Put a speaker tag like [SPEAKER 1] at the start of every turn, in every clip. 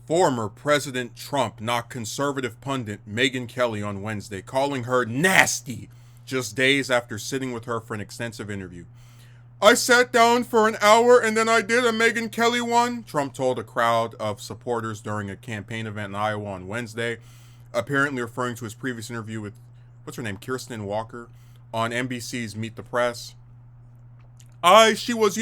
[SPEAKER 1] Former President Trump knocked conservative pundit Megyn Kelly on Wednesday, calling her nasty, just days after sitting with her for an extensive interview. "I sat down for an hour and then I did a Megyn Kelly one," Trump told a crowd of supporters during a campaign event in Iowa on Wednesday, apparently referring to his previous interview with, what's her name, Kirsten Walker, on NBC's Meet the Press. She was,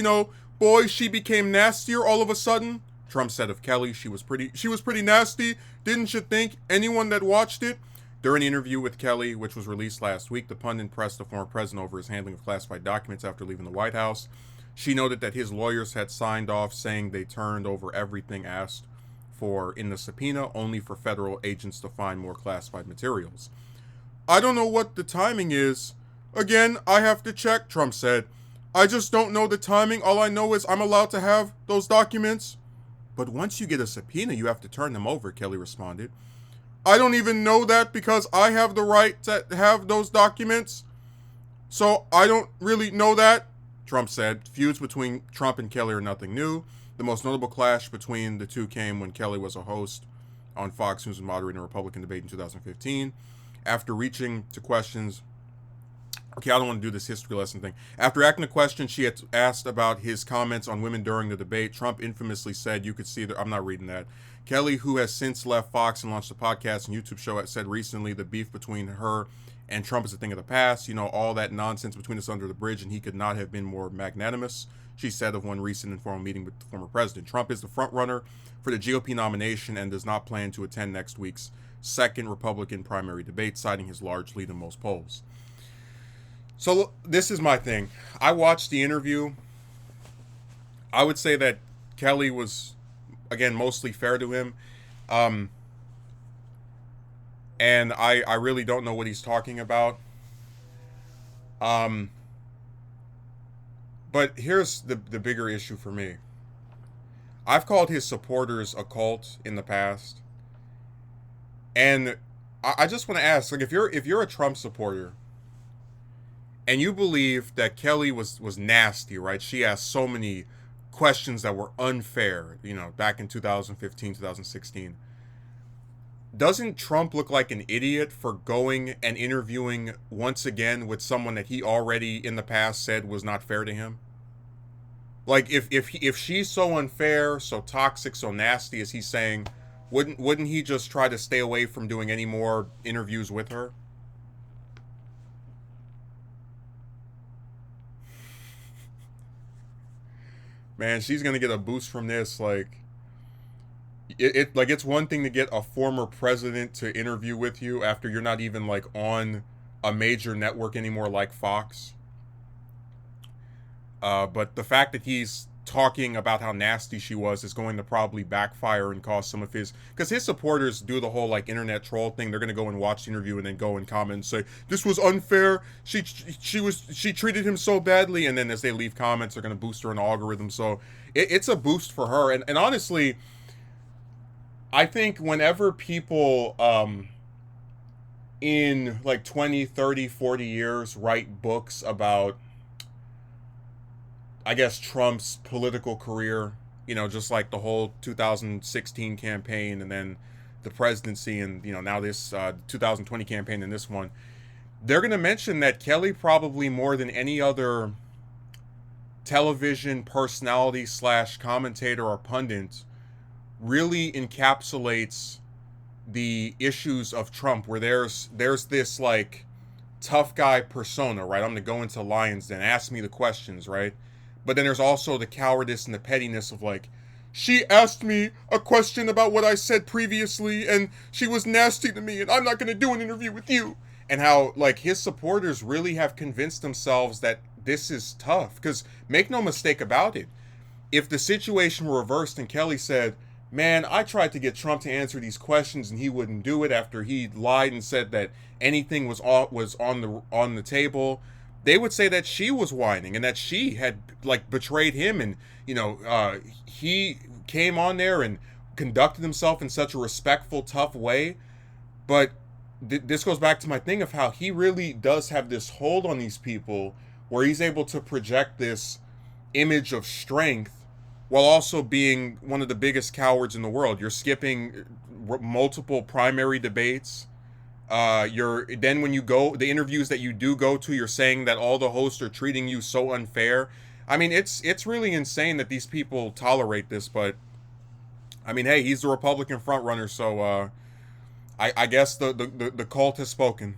[SPEAKER 1] boy, she became nastier all of a sudden," Trump said of Kelly. She was pretty nasty, didn't you think? Anyone that watched it?" During an interview with Kelly, which was released last week, the pundit pressed the former president over his handling of classified documents after leaving the White House. She noted that his lawyers had signed off saying they turned over everything asked for in the subpoena, only for federal agents to find more classified materials. "I don't know what the timing is. Again, I have to check," Trump said. "I just don't know the timing. All I know is I'm allowed to have those documents." "But once you get a subpoena, you have to turn them over," Kelly responded. "I don't even know that because I have the right to have those documents. So I don't really know that," Trump said. Feuds between Trump and Kelly are nothing new. The most notable clash between the two came when Kelly was a host on Fox News and moderating a Republican debate in 2015. After reaching to questions, I don't want to do this history lesson thing. After asking a question she had asked about his comments on women during the debate, Trump infamously said, "You could see that." I'm not reading that. Kelly, who has since left Fox and launched a podcast and YouTube show, said recently the beef between her and Trump is a thing of the past. All that nonsense between us under the bridge, and he could not have been more magnanimous," she said of one recent informal meeting with the former president. Trump is the front runner for the GOP nomination and does not plan to attend next week's second Republican primary debate, citing his large lead in most polls. So this is my thing. I watched the interview. I would say that Kelly was, again, mostly fair to him. And I really don't know what he's talking about. But here's the bigger issue for me. I've called his supporters a cult in the past. And I just want to ask, if you're a Trump supporter, and you believe that Kelly was nasty, right? She asked so many questions that were unfair, back in 2015, 2016. Doesn't Trump look like an idiot for going and interviewing once again with someone that he already in the past said was not fair to him? Like, if she's so unfair, so toxic, so nasty as he's saying, wouldn't he just try to stay away from doing any more interviews with her? Man, she's gonna get a boost from this. It's one thing to get a former president to interview with you after you're not even on a major network anymore, like Fox. But the fact that he's talking about how nasty she was is going to probably backfire and cause some of because his supporters do the whole internet troll thing. They're going to go and watch the interview and then go and comment and say, "This was unfair. She treated him so badly." And then as they leave comments, they're going to boost her in the algorithm. So it's a boost for her. And honestly, I think whenever people in 20, 30, 40 years write books about, I guess, Trump's political career, just like the whole 2016 campaign and then the presidency and, now this 2020 campaign and this one, they're going to mention that Kelly probably more than any other television personality / commentator or pundit really encapsulates the issues of Trump, where there's this tough guy persona, right? I'm going to go into Lions Den, ask me the questions, right? But then there's also the cowardice and the pettiness of she asked me a question about what I said previously and she was nasty to me and I'm not going to do an interview with you. And how his supporters really have convinced themselves that this is tough. Because make no mistake about it, if the situation were reversed and Kelly said, "Man, I tried to get Trump to answer these questions and he wouldn't do it after he lied and said that anything was on the table," they would say that she was whining and that she had betrayed him, and he came on there and conducted himself in such a respectful, tough way. But this goes back to my thing of how he really does have this hold on these people, where he's able to project this image of strength while also being one of the biggest cowards in the world. You're skipping multiple primary debates. You're then when you go the interviews that you do go to, you're saying that all the hosts are treating you so unfair. I mean, it's really insane that these people tolerate this, but I mean, hey, he's the Republican frontrunner, so I guess the cult has spoken.